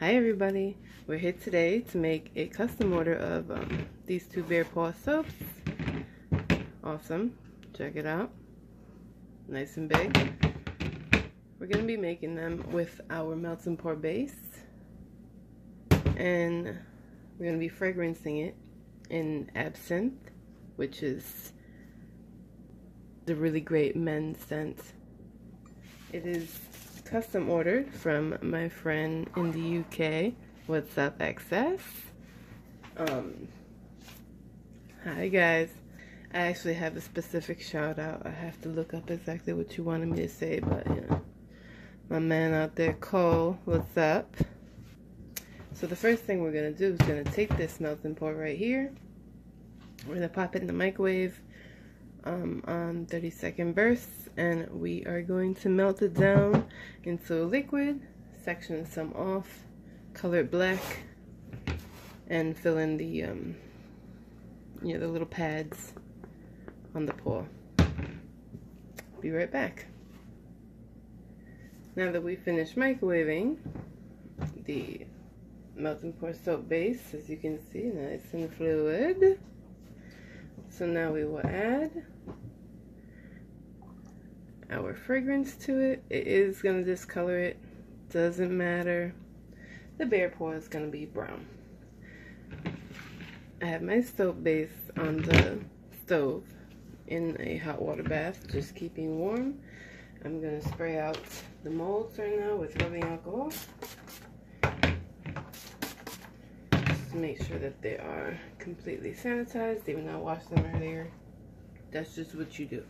Hi everybody, we're here today to make a custom order of these two bear paw soaps. Awesome, check it out, nice and big. We're going to be making them with our melt and pour base, and we're going to be fragrancing it in absinthe, which is the really great men's scent. It is custom ordered from my friend in the UK. What's up, XS? Hi guys. I actually have a specific shout out. I have to look up exactly what you wanted me to say, but you know, my man out there, Cole, what's up? So the first thing we're gonna do is gonna take this melt and pour right here. We're gonna pop it in the microwave on 30-second bursts, and we are going to melt it down into a liquid, section some off, color it black, and fill in the you know, the little pads on the paw. Be right back. Now that we finished microwaving the melt and pour soap base, as you can see, nice and fluid. So now we will add our fragrance to it. It is going to discolor it, doesn't matter. The bear paw is going to be brown. I have my soap base on the stove in a hot water bath, just keeping warm. I'm going to spray out the molds right now with rubbing alcohol, just to make sure that they are completely sanitized, even though I washed them earlier. That's just what you do.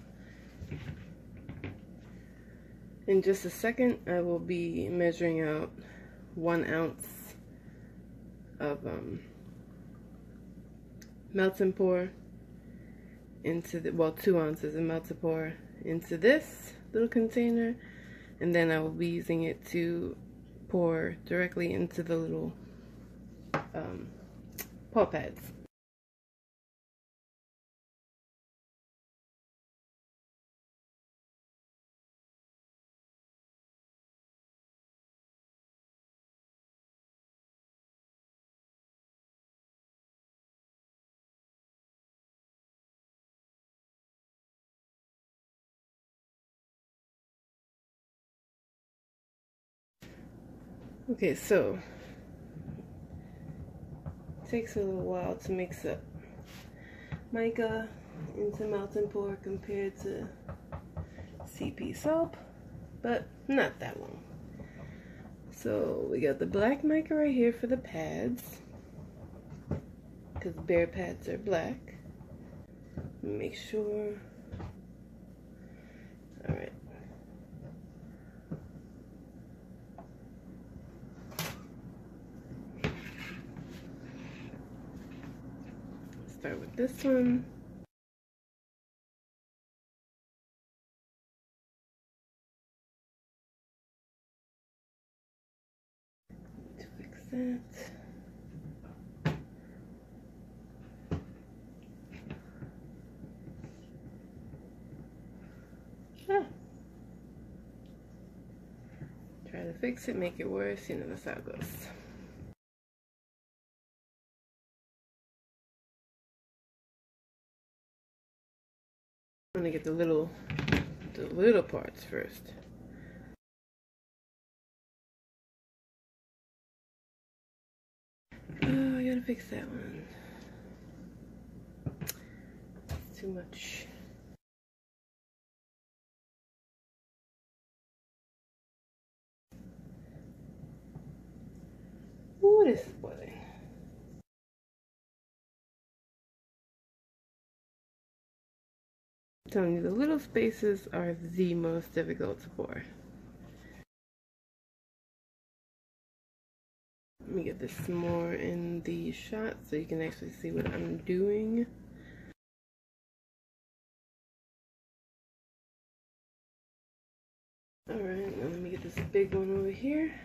In just a second, I will be measuring out 1 ounce of melt and pour into the, well, 2 ounces of melt and pour into this little container, and then I will be using it to pour directly into the little paw pads. Okay, so it takes a little while to mix up mica into melt and pour compared to CP soap, but not that long. So we got the black mica right here for the pads, because bear pads are black. Make sure. All right. Start with this one. To fix that. Try to fix it, make it worse, you know, that's how it goes. I'm gonna get the little parts first. Oh, I gotta fix that one. It's too much. Ooh, this is boiling. I'm telling you, the little spaces are the most difficult to pour. Let me get this more in the shot so you can actually see what I'm doing. Alright, now let me get this big one over here.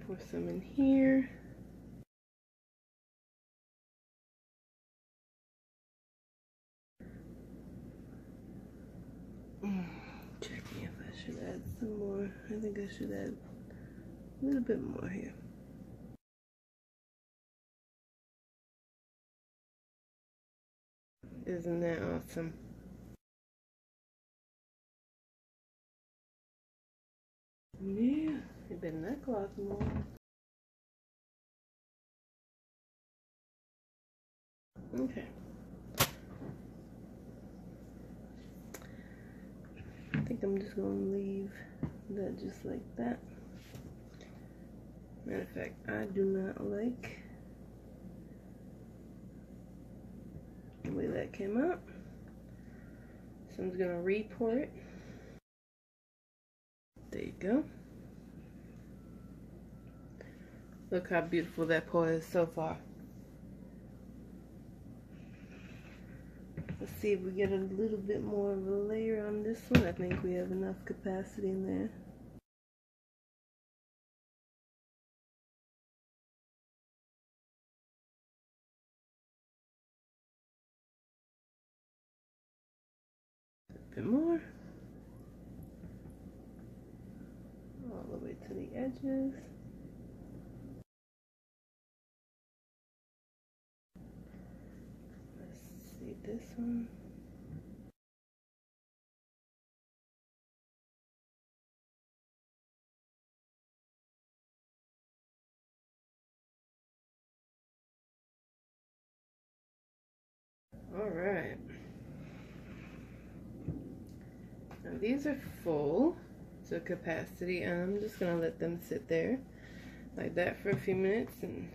Pour some in here. Checking if I should add some more. I think I should add a little bit more here. Isn't that awesome? Yeah, it been that cloth more. Okay. I think I'm just gonna leave that just like that. Matter of fact, I do not like the way that came out. So I'm just gonna re-pour it. There you go. Look how beautiful that pour is so far. Let's see if we get a little bit more of a layer on this one. I think we have enough capacity in there. A bit more. All the way to the edges. Let's see this one. All right. Now these are full to capacity, and I'm just gonna let them sit there like that for a few minutes and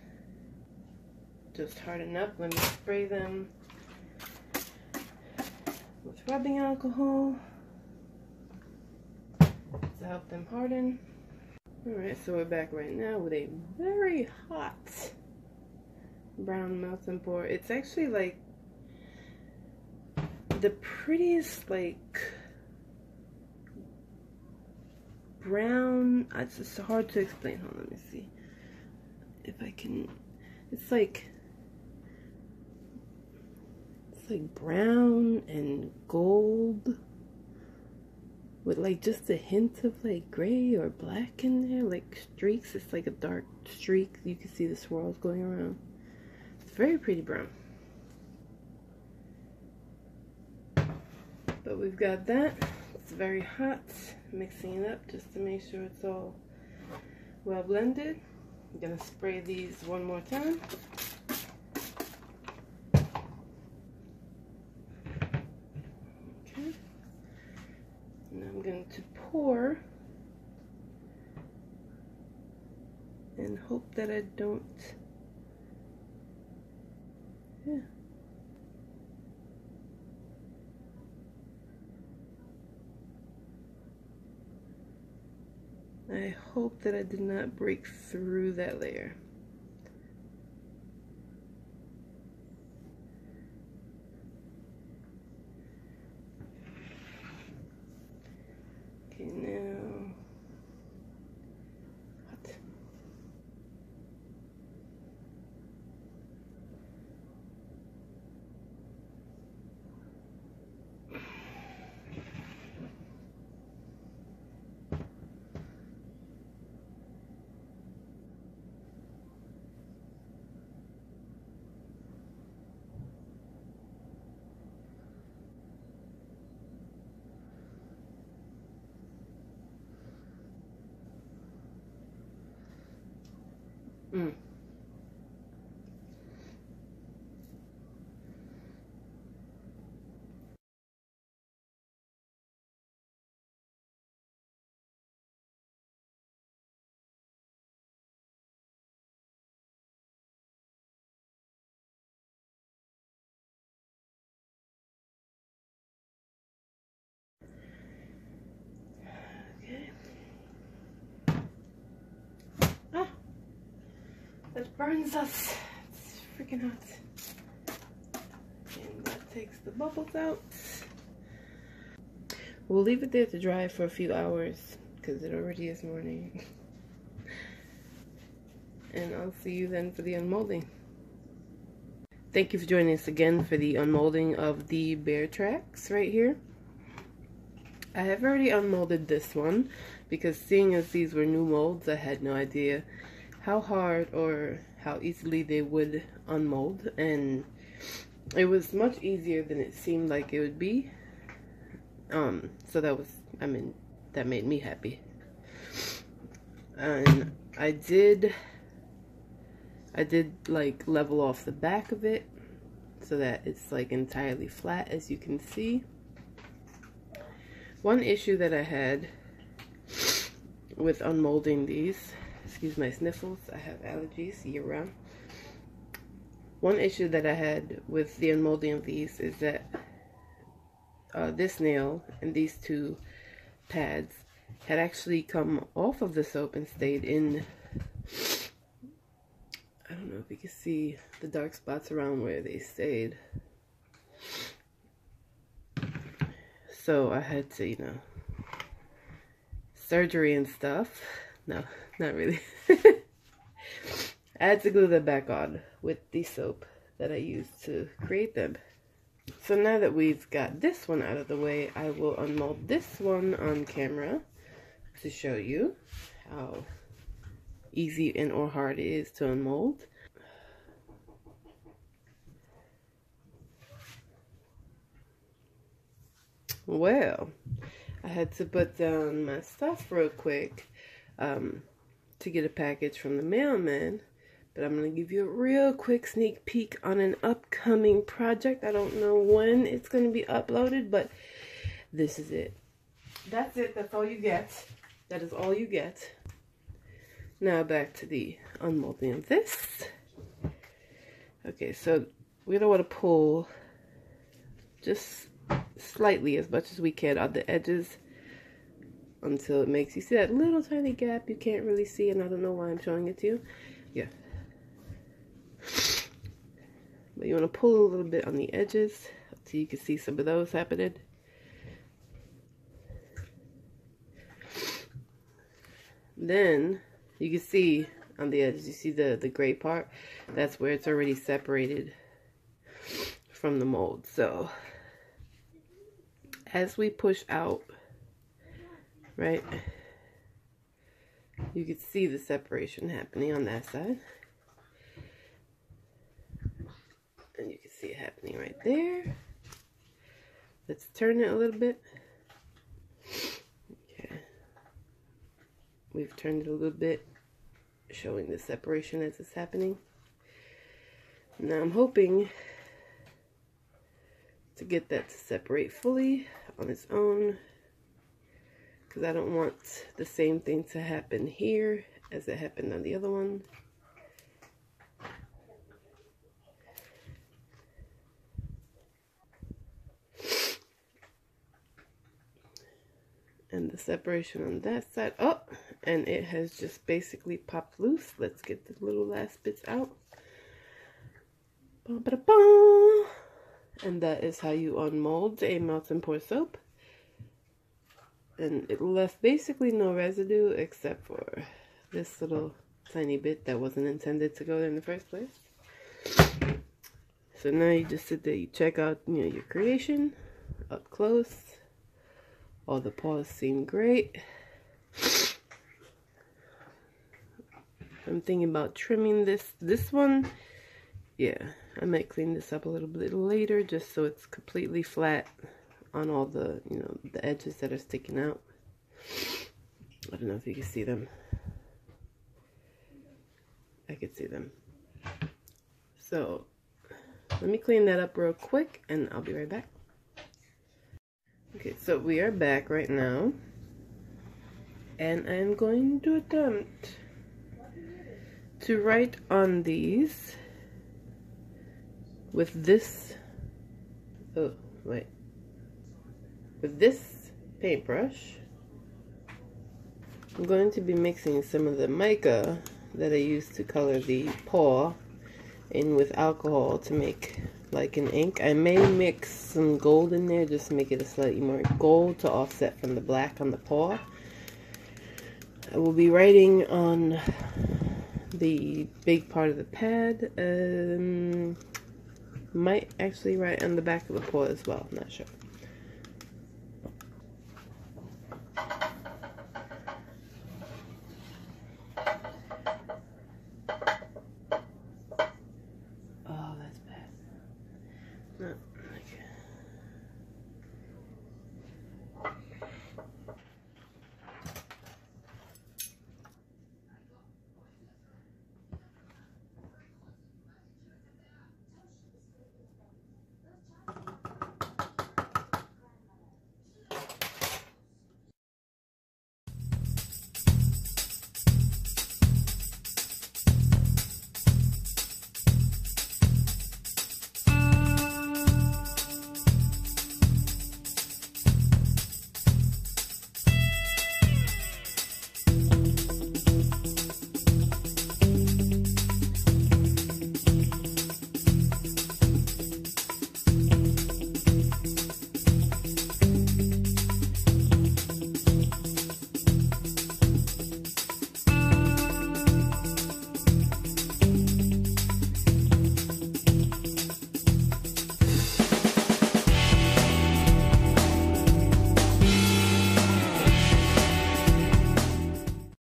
just harden up. Let me spray them with rubbing alcohol to help them harden. All right, so we're back right now with a very hot brown melt and pour. It's actually like the prettiest, like brown. It's just hard to explain. Hold on, let me see if I can. It's like brown and gold with like just a hint of like gray or black in there, like streaks. It's like a dark streak. You can see the swirls going around. It's very pretty brown. But we've got that. It's very hot. Mixing it up just to make sure it's all well blended. I'm gonna spray these one more time. Okay. Now I'm going to pour and hope that I don't. Yeah. I hope that I did not break through that layer. Okay, now hot. Okay. Ah, that burns us. It's freaking hot. And that takes the bubbles out. We'll leave it there to dry for a few hours because it already is morning. And I'll see you then for the unmolding. Thank you for joining us again for the unmolding of the bear tracks right here. I have already unmolded this one because seeing as these were new molds, I had no idea how hard or how easily they would unmold, and it was much easier than it seemed like it would be. So that was, I mean, that made me happy. And I did like level off the back of it so that it's like entirely flat, as you can see. One issue that I had with unmolding these, excuse my sniffles, I have allergies year round. One issue that I had with the unmolding of these is that this nail and these two pads had actually come off of the soap and stayed in. I don't know if you can see the dark spots around where they stayed. So I had to, you know, surgery and stuff. No, not really. I had to glue them back on with the soap that I used to create them. So now that we've got this one out of the way, I will unmold this one on camera to show you how easy and or hard it is to unmold. Well, I had to put down my stuff real quick to get a package from the mailman, but I'm going to give you a real quick sneak peek on an upcoming project. I don't know when it's going to be uploaded, but this is it. That's it. That's all you get. That is all you get. Now back to the unmolding of this. Okay, so we don't want to pull just slightly, as much as we can, on the edges until it makes, you see that little tiny gap you can't really see, and I don't know why I'm showing it to you. Yeah. But you want to pull a little bit on the edges so you can see some of those happening. Then you can see on the edges, you see the gray part? That's where it's already separated from the mold. So as we push out, right, you can see the separation happening on that side. And you can see it happening right there. Let's turn it a little bit. Okay. We've turned it a little bit, showing the separation as it's happening. Now I'm hoping to get that to separate fully on its own, because I don't want the same thing to happen here as it happened on the other one. And the separation on that side, oh, and it has just basically popped loose. Let's get the little last bits out. Ba-ba-da-ba. And that is how you unmold a melt and pour soap. And it left basically no residue except for this little tiny bit that wasn't intended to go there in the first place. So now you just sit there, you check out, you know, your creation up close. All the paws seem great. I'm thinking about trimming this one. Yeah, I might clean this up a little bit later just so it's completely flat on all the, you know, the edges that are sticking out. I don't know if you can see them. I can see them. So let me clean that up real quick and I'll be right back. Okay, so we are back right now, and I'm going to attempt to write on these with this, with this paintbrush. I'm going to be mixing some of the mica that I used to color the paw in with alcohol to make like an ink. I may mix some gold in there just to make it a slightly more gold to offset from the black on the paw. I will be writing on the big part of the pad. Might actually write on the back of the paw as well, I'm not sure.